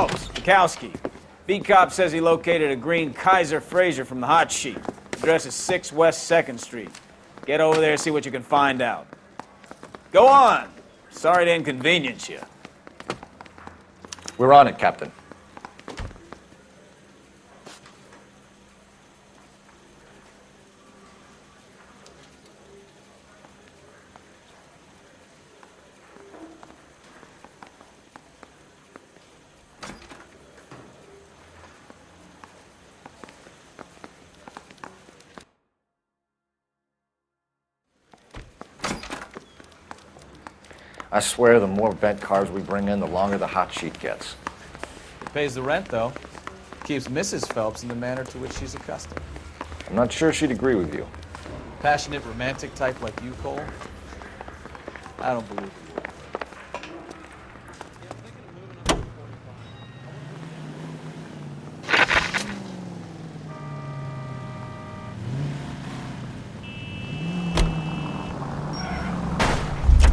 Phelps, Mikowski. B-Cop says he located a green Kaiser Fraser from the hot sheet. Address is 6 West 2nd Street. Get over there and see what you can find out. Go on. Sorry to inconvenience you. We're on it, Captain. I swear the more bent cars we bring in, the longer the hot sheet gets. It pays the rent, though. Keeps Mrs. Phelps in the manner to which she's accustomed. I'm not sure she'd agree with you. Passionate, romantic type like you, Cole? I don't believe it.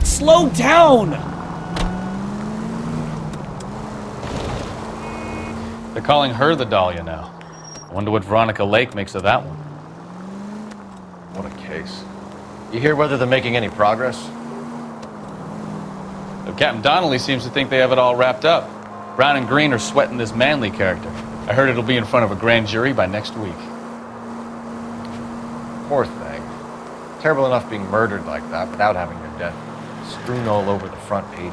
Slow down! They're calling her the Dahlia now. I wonder what Veronica Lake makes of that one. What a case. You hear whether they're making any progress? Captain Donnelly seems to think they have it all wrapped up. Brown and Green are sweating this Manley character. I heard it'll be in front of a grand jury by next week. Poor thing. Terrible enough being murdered like that without having her death strewn all over the front pages.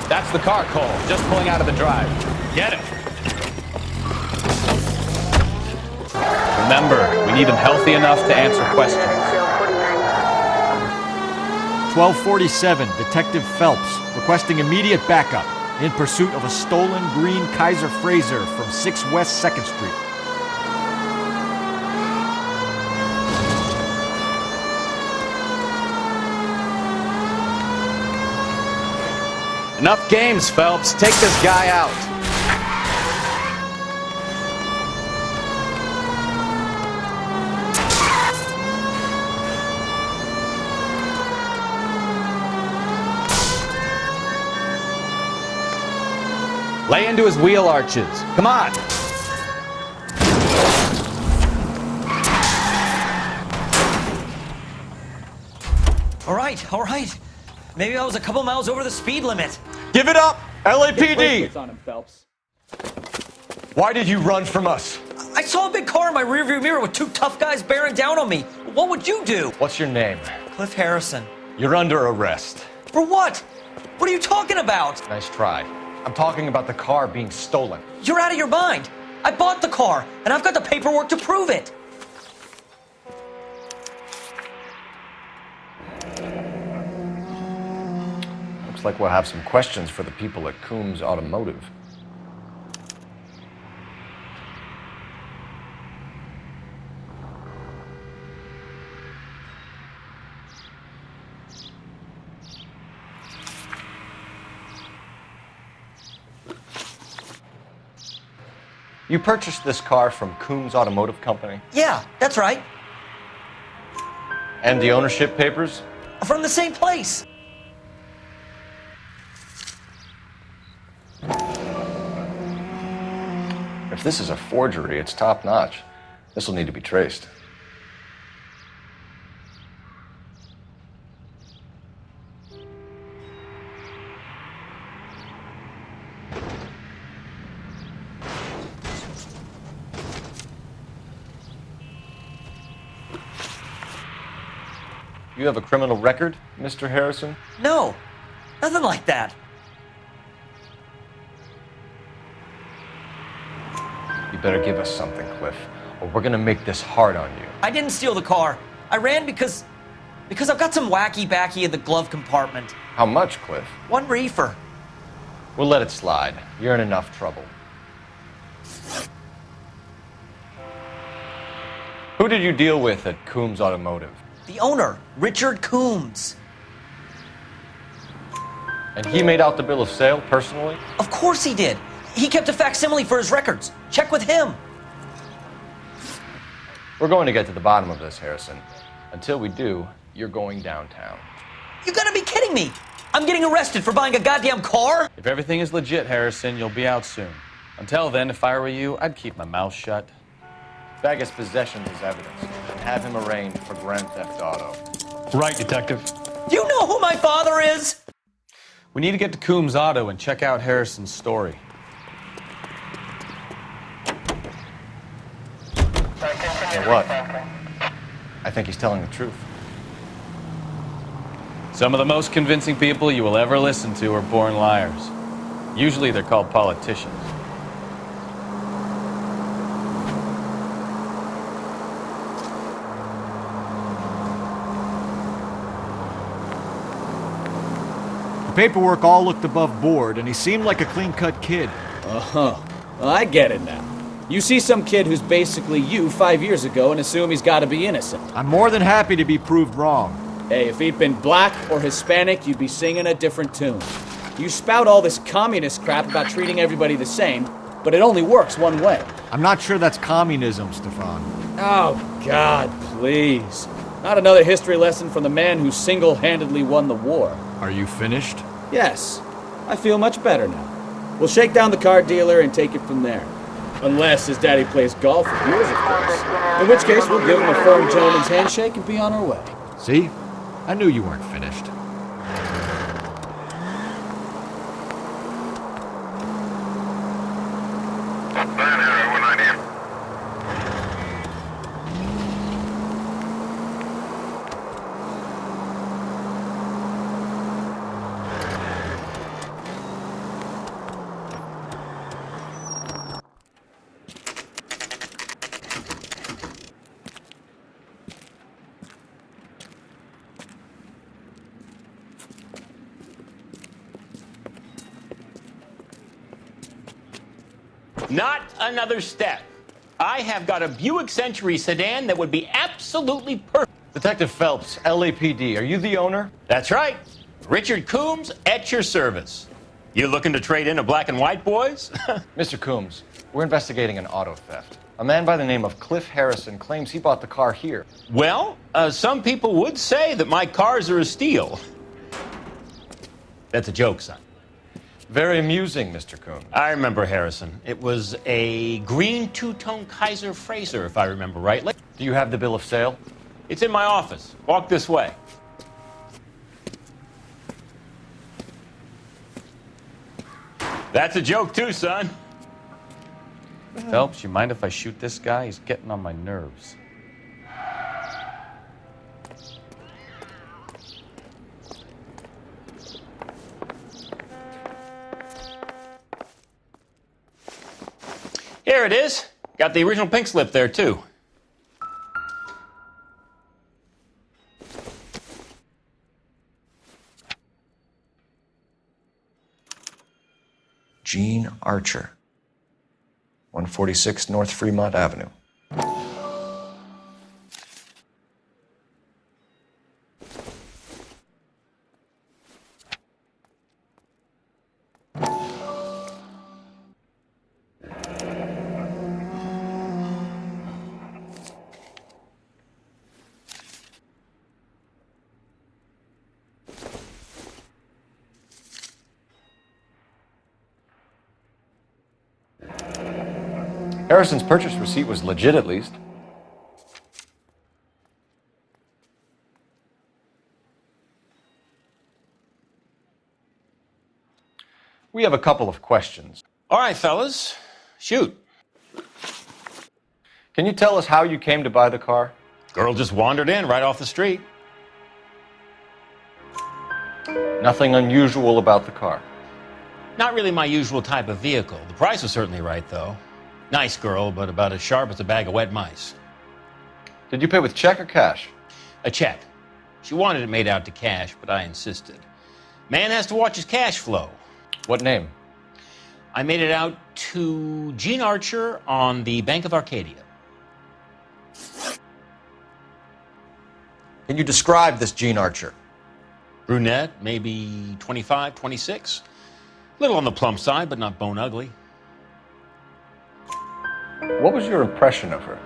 That's the car, Cole. Just pulling out of the drive. Get him. Remember, we need him healthy enough to answer questions. 1247, Detective Phelps, requesting immediate backup in pursuit of a stolen green Kaiser Fraser from 6 West 2nd Street. Enough games, Phelps. Take this guy out. Lay into his wheel arches. Come on. All right. Maybe I was a couple miles over the speed limit. Give it up, LAPD! It's on him, Phelps. Why did you run from us? I saw a big car in my rearview mirror with 2 tough guys bearing down on me. What would you do? What's your name? Cliff Harrison. You're under arrest. For what? What are you talking about? Nice try. I'm talking about the car being stolen. You're out of your mind. I bought the car, and I've got the paperwork to prove it. Looks like we'll have some questions for the people at Coombs Automotive. You purchased this car from Coombs Automotive Company? Yeah, that's right. And the ownership papers? From the same place. If this is a forgery, it's top-notch. This will need to be traced. You have a criminal record, Mr. Harrison? No, nothing like that. You better give us something, Cliff, or we're gonna make this hard on you. I didn't steal the car. I ran because Because I've got some wacky-backy in the glove compartment. How much, Cliff? 1 reefer. We'll let it slide. You're in enough trouble. Who did you deal with at Coombs Automotive? The owner, Richard Coombs. And he made out the bill of sale personally? Of course he did. He kept a facsimile for his records. Check with him. We're going to get to the bottom of this, Harrison. Until we do, you're going downtown. You gotta be kidding me. I'm getting arrested for buying a goddamn car? If everything is legit, Harrison, you'll be out soon. Until then, if I were you, I'd keep my mouth shut. Bag his possessions as evidence and have him arraigned for grand theft auto. Right, Detective. Do you know who my father is? We need to get to Coombs Auto and check out Harrison's story. You know what? I think he's telling the truth. Some of the most convincing people you will ever listen to are born liars. Usually they're called politicians. The paperwork all looked above board, and he seemed like a clean-cut kid. Uh-huh. Well, I get it now. You see some kid who's basically you 5 years ago and assume he's got to be innocent. I'm more than happy to be proved wrong. Hey, if he'd been black or Hispanic, you'd be singing a different tune. You spout all this communist crap about treating everybody the same, but it only works one way. I'm not sure that's communism, Stefan. Oh, God, please. Not another history lesson from the man who single-handedly won the war. Are you finished? Yes, I feel much better now. We'll shake down the car dealer and take it from there. Unless his daddy plays golf with yours, of course. In which case, we'll give him a firm gentleman's handshake and be on our way. See? I knew you weren't finished. Not another step. I have got a Buick Century sedan that would be absolutely perfect. Detective Phelps, LAPD, are you the owner? That's right. Richard Coombs at your service. You looking to trade in a black and white, boys? Mr. Coombs, we're investigating an auto theft. A man by the name of Cliff Harrison claims he bought the car here. Well, some people would say that my cars are a steal. That's a joke, son. Very amusing, Mr. Coombs. I remember Harrison. It was a green two-tone Kaiser Frazer, if I remember rightly. Do you have the bill of sale? It's in my office. Walk this way. That's a joke too, son. Phelps, you mind if I shoot this guy? He's getting on my nerves. Here it is. Got the original pink slip there, too. Gene Archer, 146 North Fremont Avenue. Harrison's purchase receipt was legit, at least. We have a couple of questions. All right, fellas. Shoot. Can you tell us how you came to buy the car? Girl just wandered in right off the street. Nothing unusual about the car. Not really my usual type of vehicle. The price was certainly right, though. Nice girl, but about as sharp as a bag of wet mice. Did you pay with check or cash? A check. She wanted it made out to cash, but I insisted. Man has to watch his cash flow. What name? I made it out to Gene Archer on the Bank of Arcadia. Can you describe this Gene Archer? Brunette, maybe 25, 26. Little on the plump side, but not bone ugly. What was your impression of her?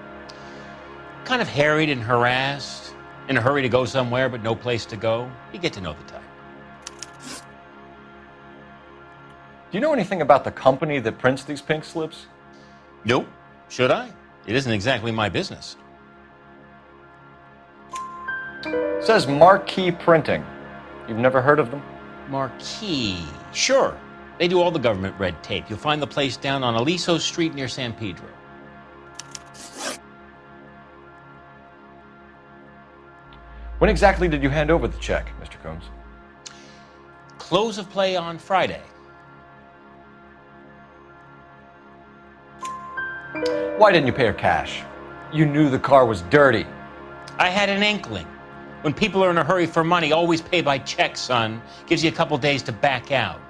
Kind of harried and harassed, in a hurry to go somewhere, but no place to go. You get to know the type. Do you know anything about the company that prints these pink slips? Nope. Should I? It isn't exactly my business. It says Marquee Printing. You've never heard of them? Marquis. Sure. They do all the government red tape. You'll find the place down on Aliso Street near San Pedro. When exactly did you hand over the check, Mr. Combs? Close of play on Friday. Why didn't you pay her cash? You knew the car was dirty. I had an inkling. When people are in a hurry for money, always pay by check, son. Gives you a couple days to back out.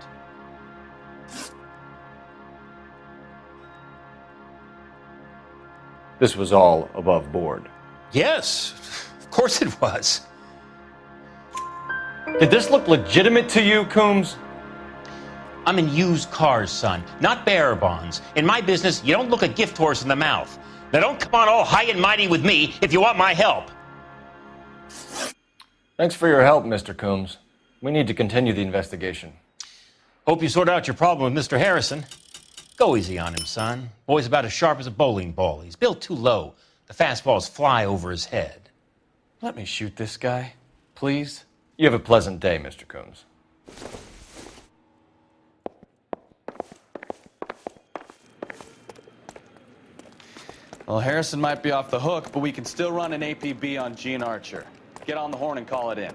This was all above board. Yes, of course it was. Did this look legitimate to you, Combs? I'm in used cars, son, not bearer bonds. In my business, you don't look a gift horse in the mouth. Now don't come on all high and mighty with me if you want my help. Thanks for your help, Mr. Combs. We need to continue the investigation. Hope you sort out your problem with Mr. Harrison. Go easy on him, son. Boy's about as sharp as a bowling ball. He's built too low. The fastballs fly over his head. Let me shoot this guy, please. You have a pleasant day, Mr. Combs. Well, Harrison might be off the hook, but we can still run an APB on Gene Archer. Get on the horn and call it in.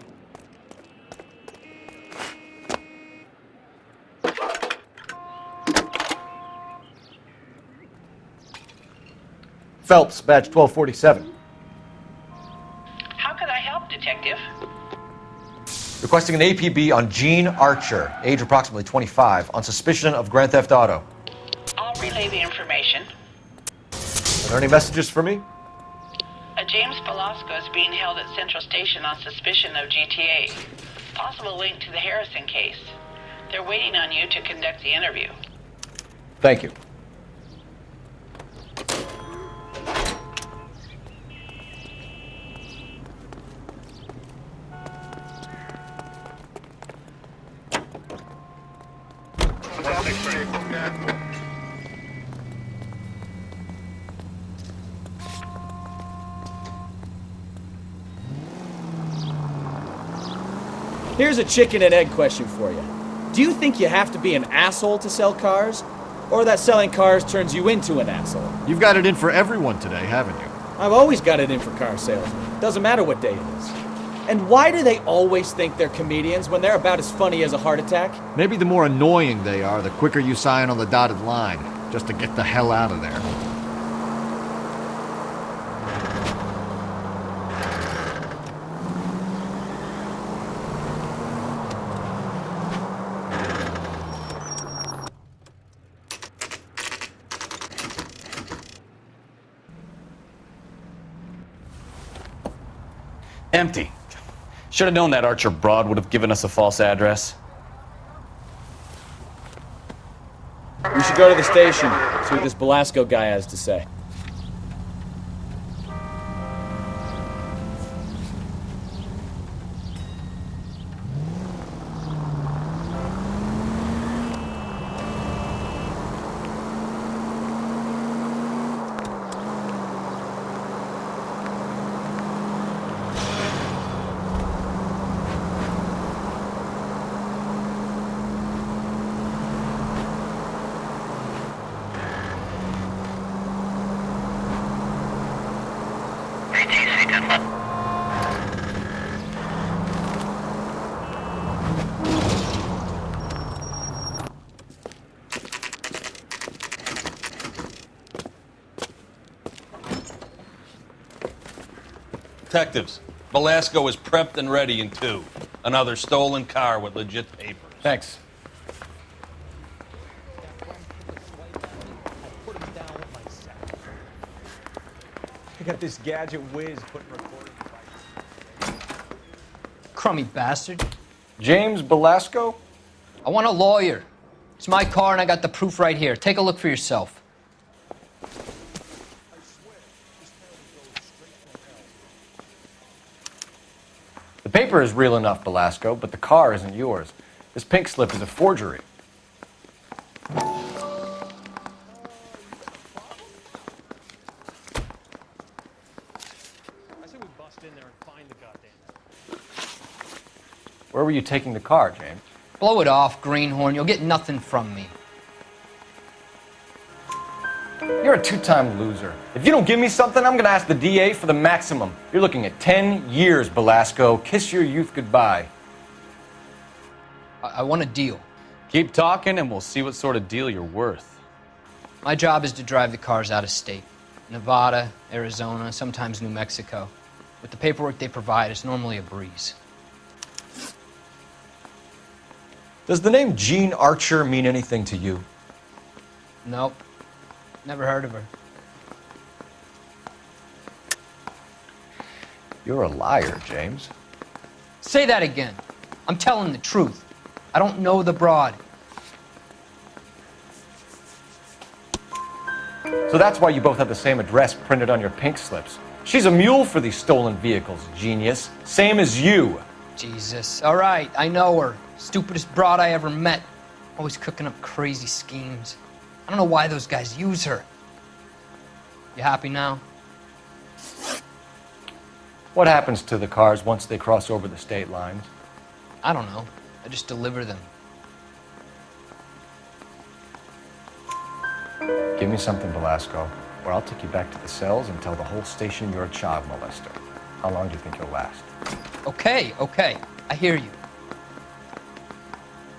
Phelps, badge 1247. How can I help, Detective? Requesting an APB on Gene Archer, age approximately 25, on suspicion of Grand Theft Auto. I'll relay the information. Are there any messages for me? A James Velasco is being held at Central Station on suspicion of GTA. Possible link to the Harrison case. They're waiting on you to conduct the interview. Thank you. Here's a chicken and egg question for you. Do you think you have to be an asshole to sell cars? Or that selling cars turns you into an asshole? You've got it in for everyone today, haven't you? I've always got it in for car salesmen. Doesn't matter what day it is. And why do they always think they're comedians when they're about as funny as a heart attack? Maybe the more annoying they are, the quicker you sign on the dotted line, just to get the hell out of there. Empty. Should have known that Archer broad would have given us a false address. We should go to the station, see what this Velasco guy has to say. Detectives, Velasco is prepped and ready in 2. Another stolen car with legit papers. Thanks. I got this gadget whiz putting recording devices. Crummy bastard. James Belasco? I want a lawyer. It's my car and I got the proof right here. Take a look for yourself. The paper is real enough, Belasco, but the car isn't yours. This pink slip is a forgery. Where were you taking the car, James? Blow it off, greenhorn. You'll get nothing from me. You're a 2-time loser. If you don't give me something, I'm gonna ask the DA for the maximum. You're looking at 10 years, Belasco. Kiss your youth goodbye. I want a deal. Keep talking and we'll see what sort of deal you're worth. My job is to drive the cars out of state. Nevada, Arizona, sometimes New Mexico. With the paperwork they provide, it's normally a breeze. Does the name Jean Archer mean anything to you? Nope. Never heard of her. You're a liar, James. Say that again. I'm telling the truth. I don't know the broad. So that's why you both have the same address printed on your pink slips. She's a mule for these stolen vehicles, genius. Same as you. Jesus. All right, I know her. Stupidest broad I ever met. Always cooking up crazy schemes. I don't know why those guys use her. You happy now? What happens to the cars once they cross over the state lines? I don't know. I just deliver them. Give me something, Belasco, or I'll take you back to the cells and tell the whole station you're a child molester. How long do you think you'll last? Okay. I hear you.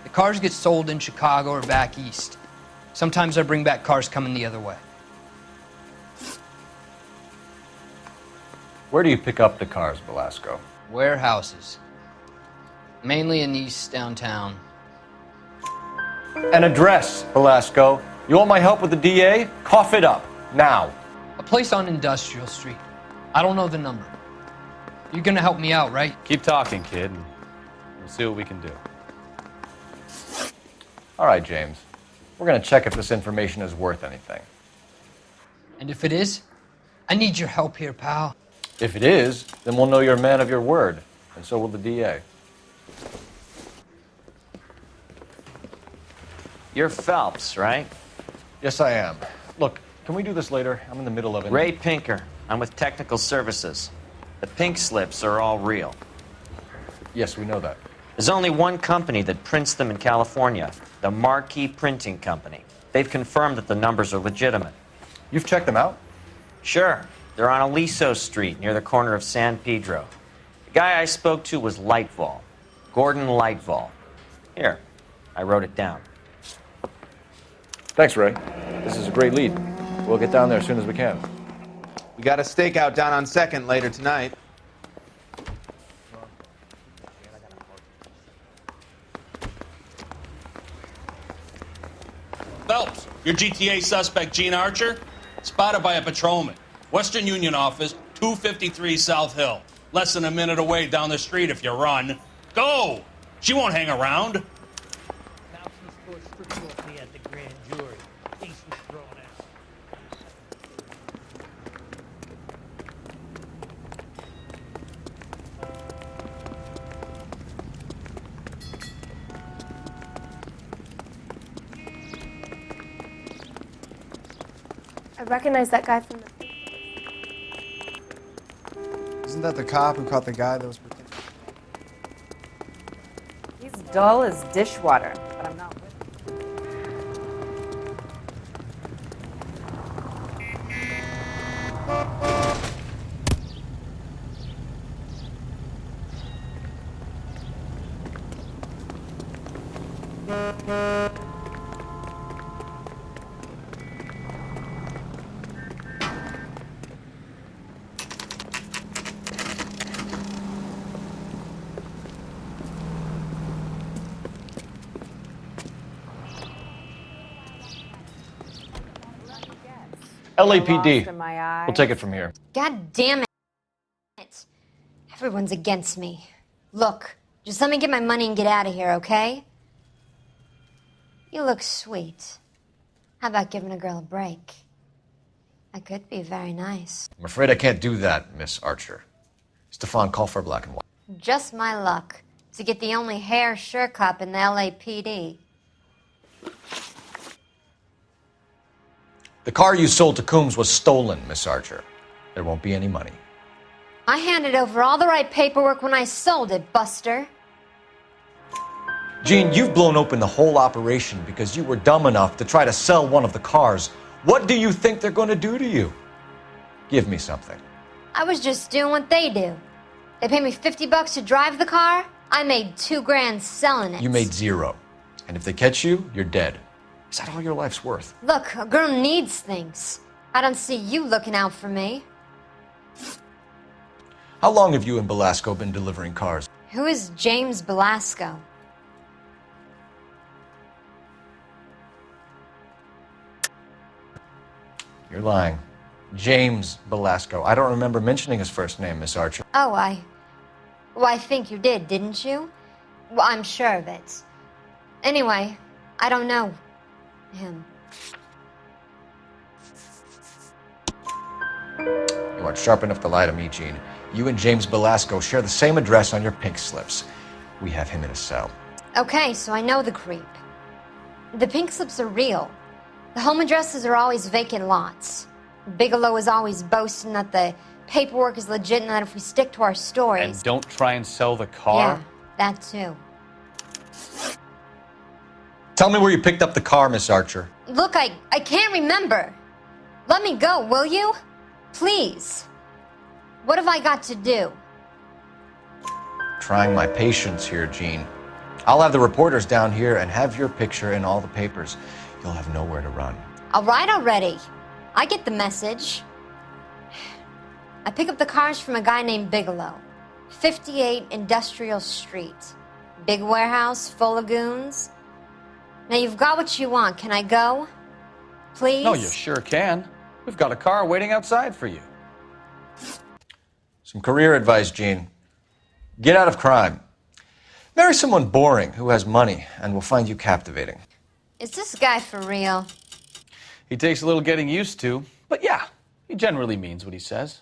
The cars get sold in Chicago or back east. Sometimes I bring back cars coming the other way. Where do you pick up the cars, Belasco? Warehouses. Mainly in East downtown. An address, Belasco. You want my help with the DA? Cough it up, now. A place on Industrial Street. I don't know the number. You're gonna help me out, right? Keep talking, kid, and we'll see what we can do. All right, James. We're gonna check if this information is worth anything. And if it is, I need your help here, pal. If it is, then we'll know you're a man of your word, and so will the DA. You're Phelps, right? Yes, I am. Look, can we do this later? I'm in the middle of it. Ray Pinker. I'm with Technical Services. The pink slips are all real. Yes, we know that. There's only one company that prints them in California, the Marquee Printing Company. They've confirmed that the numbers are legitimate. You've checked them out? Sure. They're on Aliso Street, near the corner of San Pedro. The guy I spoke to was Lightval. Gordon Lightval. Here, I wrote it down. Thanks, Ray. This is a great lead. We'll get down there as soon as we can. We got a stakeout down on 2nd later tonight. Phelps, your GTA suspect, Jean Archer, spotted by a patrolman. Western Union office, 253 South Hill. Less than a minute away down the street if you run. Go! She won't hang around. Now she's for strict at the grand jury. Case was thrown out. I recognize that guy from the... Isn't that the cop who caught the guy that was pretending? He's dull as dishwater, but I'm not with him. LAPD. Lost in my eyes. We'll take it from here. God damn it. Everyone's against me. Look, just let me get my money and get out of here, okay? You look sweet. How about giving a girl a break? That could be very nice. I'm afraid I can't do that, Miss Archer. Stefan, call for black and white. Just my luck to get the only hair sure cop in the LAPD. The car you sold to Coombs was stolen, Miss Archer. There won't be any money. I handed over all the right paperwork when I sold it, Buster. Jean, you've blown open the whole operation because you were dumb enough to try to sell one of the cars. What do you think they're going to do to you? Give me something. I was just doing what they do. They paid me $50 to drive the car. I made $2 grand selling it. You made zero. And if they catch you, you're dead. Is that all your life's worth? Look, a girl needs things. I don't see you looking out for me. How long have you and Belasco been delivering cars? Who is James Belasco? You're lying. James Belasco. I don't remember mentioning his first name, Miss Archer. Oh, Well, I think you did, didn't you? Well, I'm sure of it. Anyway, I don't know him. You aren't sharp enough to lie to me, Jean. You and James Belasco share the same address on your pink slips. We have him in a cell. Okay, so I know the creep. The pink slips are real. The home addresses are always vacant lots. Bigelow is always boasting that the paperwork is legit and that if we stick to our stories... And don't try and sell the car? Yeah, that too. Tell me where you picked up the car, Miss Archer. Look, I can't remember. Let me go, will you? Please. What have I got to do? Trying my patience here, Jean. I'll have the reporters down here and have your picture in all the papers. You'll have nowhere to run. All right already. I get the message. I pick up the cars from a guy named Bigelow. 58 Industrial Street. Big warehouse full of goons. Now you've got what you want. Can I go? Please? No, you sure can. We've got a car waiting outside for you. Some career advice, Jean. Get out of crime. Marry someone boring who has money and will find you captivating. Is this guy for real? He takes a little getting used to, but yeah, he generally means what he says.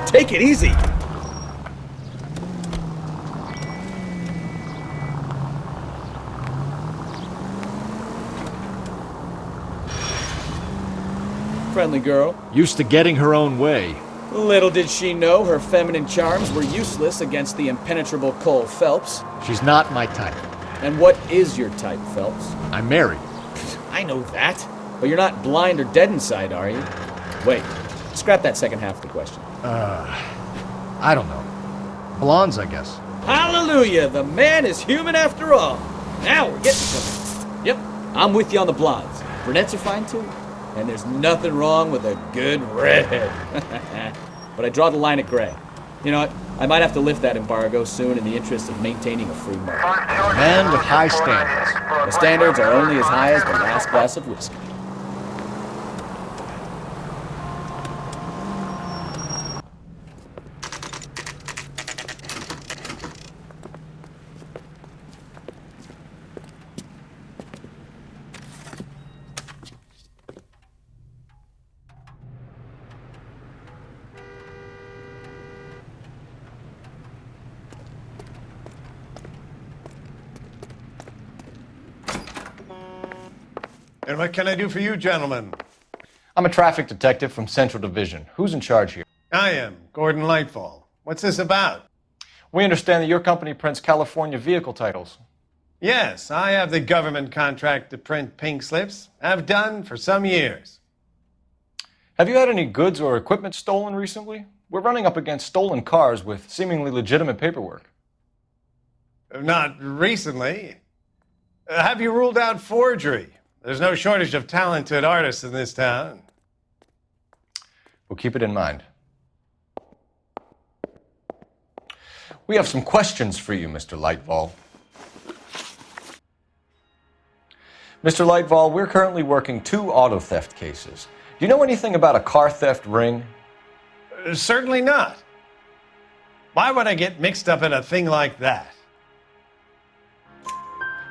Take it easy. Friendly girl. Used to getting her own way. Little did she know her feminine charms were useless against the impenetrable Cole Phelps. She's not my type. And what is your type, Phelps? I'm married. I know that. But you're not blind or dead inside, are you? Wait, scrap that second half of the question. I don't know. Blondes, I guess. Hallelujah! The man is human after all. Now we're getting somewhere. Yep, I'm with you on the blondes. Brunettes are fine too. And there's nothing wrong with a good redhead. But I draw the line at gray. You know what? I might have to lift that embargo soon in the interest of maintaining a free market. Man with high standards. The standards are only as high as the last glass of whiskey. And what can I do for you, gentlemen? I'm a traffic detective from Central Division. Who's in charge here? I am, Gordon Lightfall. What's this about? We understand that your company prints California vehicle titles. Yes, I have the government contract to print pink slips. Have done for some years. Have you had any goods or equipment stolen recently? We're running up against stolen cars with seemingly legitimate paperwork. Not recently. Have you ruled out forgery? There's no shortage of talented artists in this town. We'll keep it in mind. We have some questions for you, Mr. Lightfall. Mr. Lightfall, we're currently working 2 auto theft cases. Do you know anything about a car theft ring? Certainly not. Why would I get mixed up in a thing like that?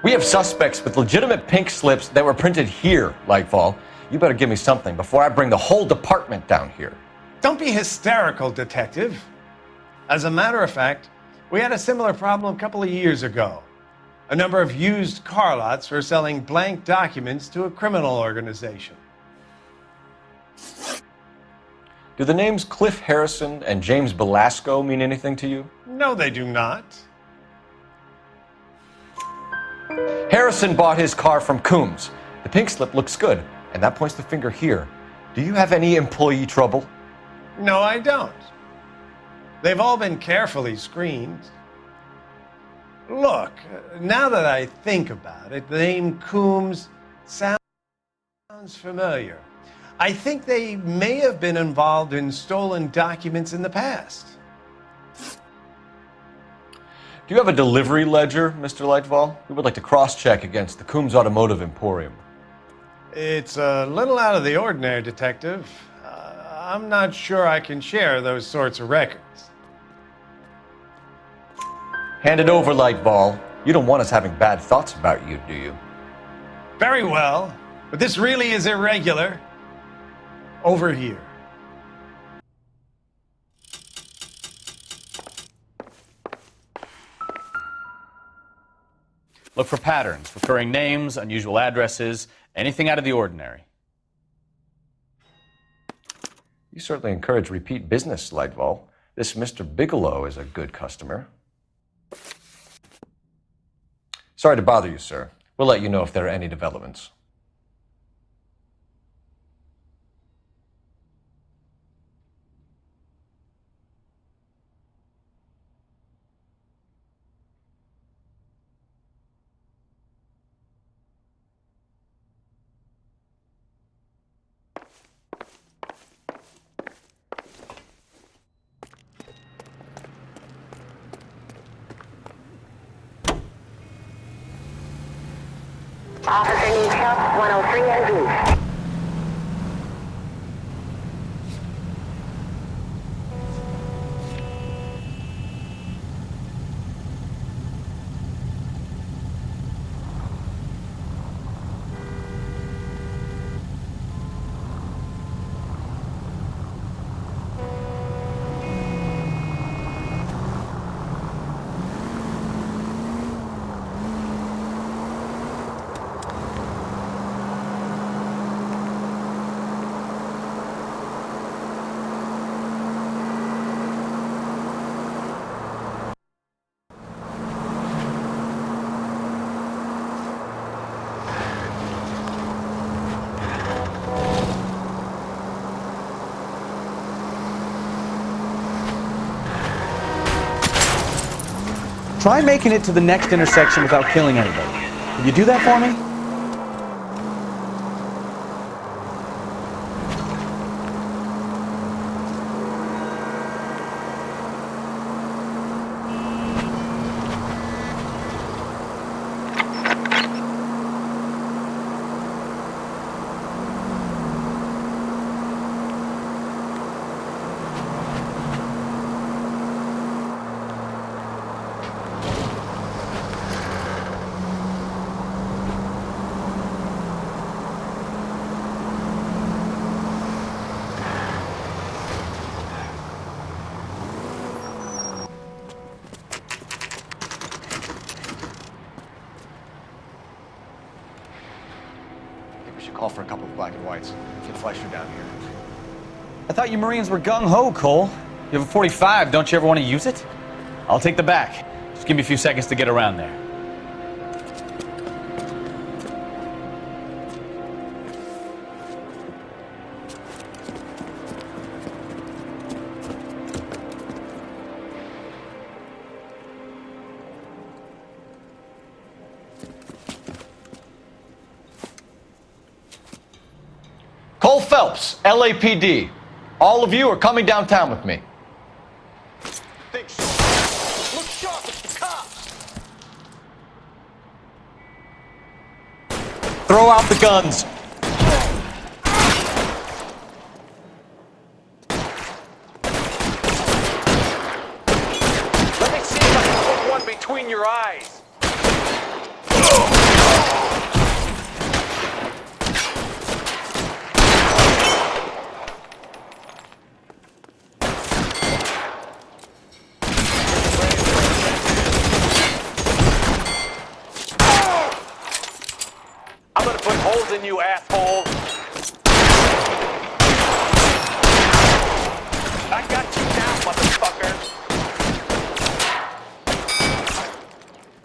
We have suspects with legitimate pink slips that were printed here, Lightfall. You better give me something before I bring the whole department down here. Don't be hysterical, Detective. As a matter of fact, we had a similar problem a couple of years ago. A number of used car lots were selling blank documents to a criminal organization. Do the names Cliff Harrison and James Belasco mean anything to you? No, they do not. Harrison bought his car from Coombs. The pink slip looks good, and that points the finger here. Do you have any employee trouble? No, I don't. They've all been carefully screened. Look, now that I think about it, the name Coombs sounds familiar. I think they may have been involved in stolen documents in the past. Do you have a delivery ledger, Mr. Lightfall? We would like to cross-check against the Coombs Automotive Emporium. It's a little out of the ordinary, Detective. I'm not sure I can share those sorts of records. Hand it over, Lightfall. You don't want us having bad thoughts about you, do you? Very well, but this really is irregular. Over here. Look for patterns, recurring names, unusual addresses, anything out of the ordinary. You certainly encourage repeat business, Lightfall. This Mr. Bigelow is a good customer. Sorry to bother you, sir. We'll let you know if there are any developments. Officer needs help, 103 and B. Try making it to the next intersection without killing anybody. Can you do that for me? Call for a couple of black and whites. Get Fleischer down here. I thought you Marines were gung-ho, Cole. You have a 45. Don't you ever want to use it? I'll take the back. Just give me a few seconds to get around there. Phelps, LAPD. All of you are coming downtown with me. Think so. Look sharp, it's the cops. Throw out the guns. Let me see if I can put one between your eyes. I'm gonna put holes in you, asshole. I got you now, motherfucker.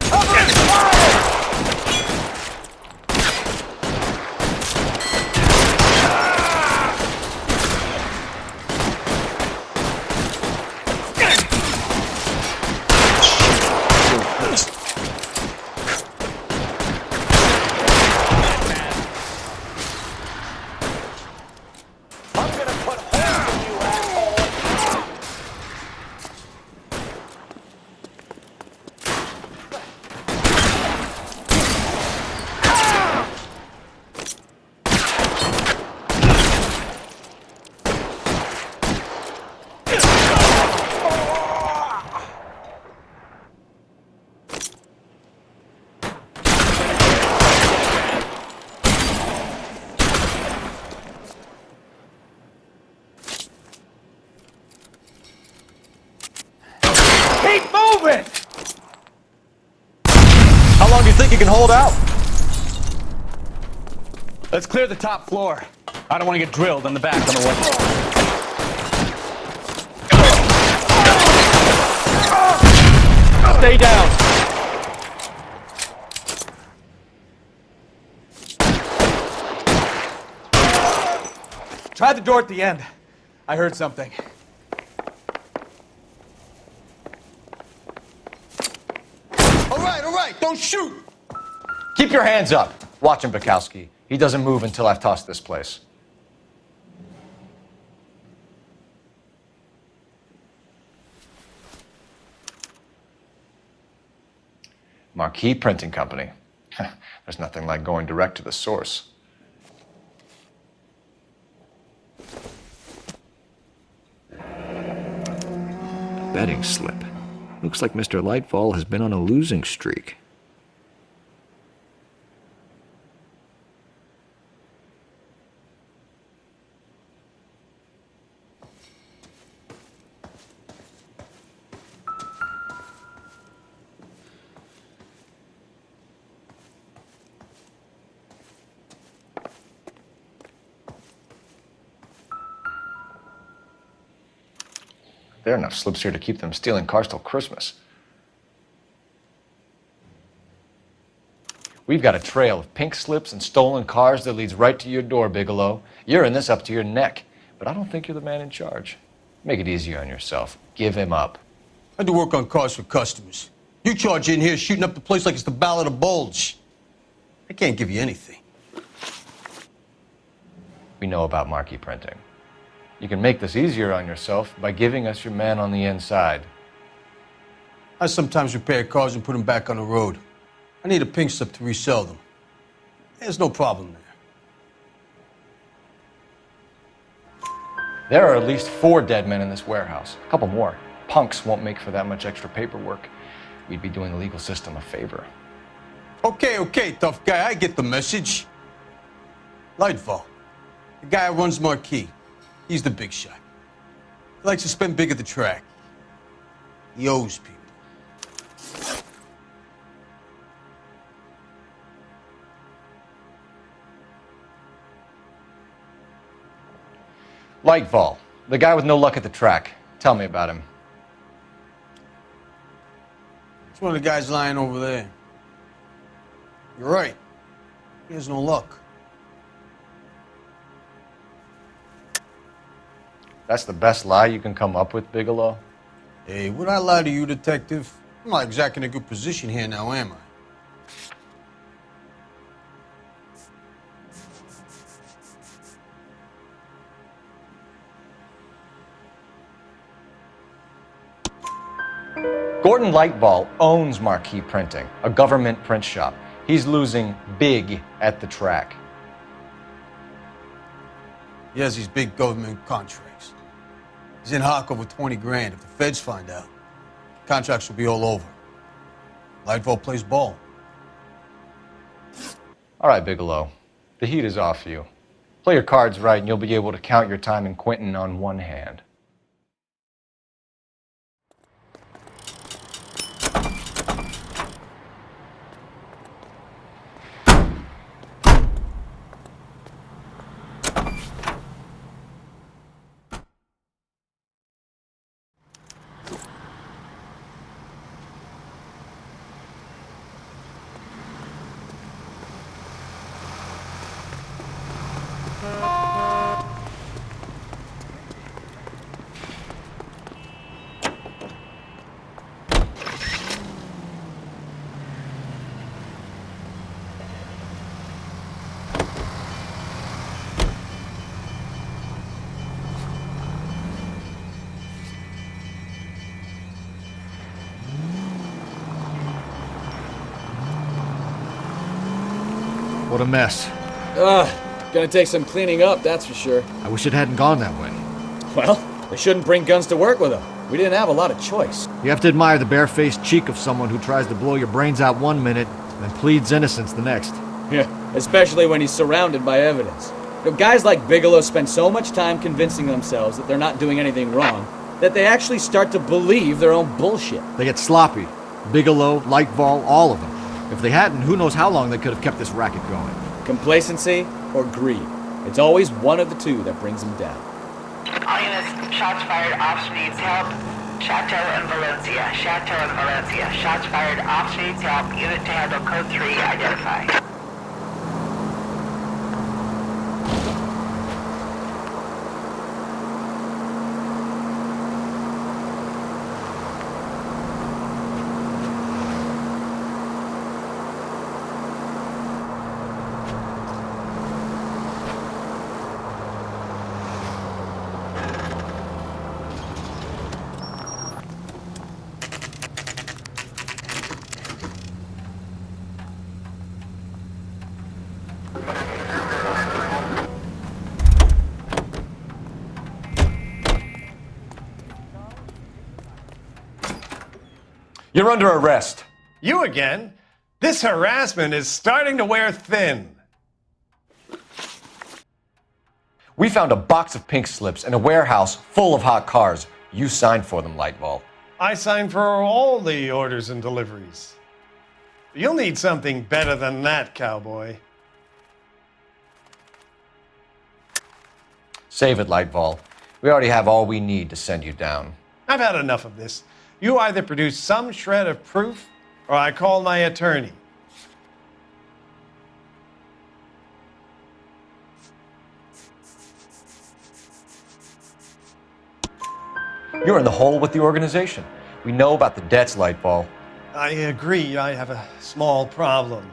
Cover fire! I'm gonna put holes in you, asshole. Keep moving! How long do you think you can hold out? Let's clear the top floor. I don't want to get drilled in the back on the way. Stay down. Try the door at the end. I heard something. All right, don't shoot! Keep your hands up. Watch him, Bukowski. He doesn't move until I've tossed this place. Marquee Printing Company. There's nothing like going direct to the source. Betting slip. Looks like Mr. Lightfall has been on a losing streak. There are enough slips here to keep them stealing cars till Christmas. We've got a trail of pink slips and stolen cars that leads right to your door, Bigelow. You're in this up to your neck, but I don't think you're the man in charge. Make it easier on yourself. Give him up. I do work on cars for customers. You charge in here shooting up the place like it's the Ballad of Bulge. I can't give you anything. We know about marquee printing. You can make this easier on yourself by giving us your man on the inside. I sometimes repair cars and put them back on the road. I need a pink slip to resell them. There's no problem there. There are at least 4 dead men in this warehouse. A couple more. Punks won't make for that much extra paperwork. We'd be doing the legal system a favor. Okay, tough guy, I get the message. Lightfall, the guy who runs Marquee. He's the big shot. He likes to spend big at the track. He owes people. Lightfall, the guy with no luck at the track. Tell me about him. It's one of the guys lying over there. You're right. He has no luck. That's the best lie you can come up with, Bigelow? Hey, would I lie to you, detective? I'm not exactly in a good position here now, am I? Gordon Lightball owns Marquee Printing, a government print shop. He's losing big at the track. He has these big government contracts. He's in hock over 20 grand. If the feds find out, contracts will be all over. Lightball plays ball. All right, Bigelow. The heat is off you. Play your cards right and you'll be able to count your time in Quentin on one hand. What a mess. Gonna take some cleaning up, that's for sure. I wish it hadn't gone that way. Well, they shouldn't bring guns to work with them. We didn't have a lot of choice. You have to admire the barefaced cheek of someone who tries to blow your brains out one minute and pleads innocence the next. Yeah, especially when he's surrounded by evidence. You know, guys like Bigelow spend so much time convincing themselves that they're not doing anything wrong that they actually start to believe their own bullshit. They get sloppy. Bigelow, Lightball, all of them. If they hadn't, who knows how long they could have kept this racket going. Complacency or greed. It's always one of the two that brings them down. All units, shots fired, ops needs help. Chateau and Valencia. Chateau and Valencia. Shots fired, ops needs help. Unit to handle code 3, identify. You're under arrest. You again? This harassment is starting to wear thin. We found a box of pink slips in a warehouse full of hot cars. You signed for them, Lightball. I signed for all the orders and deliveries. You'll need something better than that, cowboy. Save it, Lightball. We already have all we need to send you down. I've had enough of this. You either produce some shred of proof, or I call my attorney. You're in the hole with the organization. We know about the debts, Lightball. I agree. I have a small problem.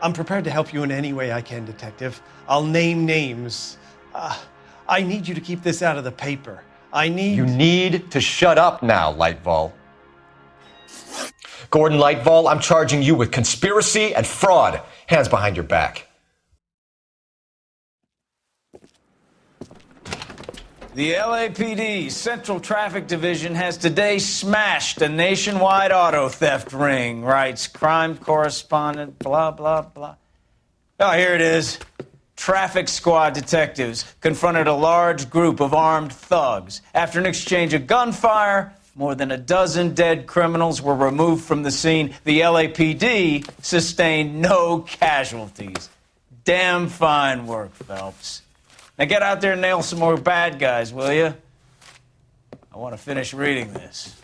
I'm prepared to help you in any way I can, Detective. I'll name names. I need you to keep this out of the paper. You need to shut up now, Lightball. Gordon Lightball, I'm charging you with conspiracy and fraud. Hands behind your back. The LAPD Central Traffic Division has today smashed a nationwide auto theft ring, writes crime correspondent, blah, blah, blah. Oh, here it is. Traffic squad detectives confronted a large group of armed thugs. After an exchange of gunfire, more than a dozen dead criminals were removed from the scene. The LAPD sustained no casualties. Damn fine work, Phelps. Now get out there and nail some more bad guys, will you? I want to finish reading this.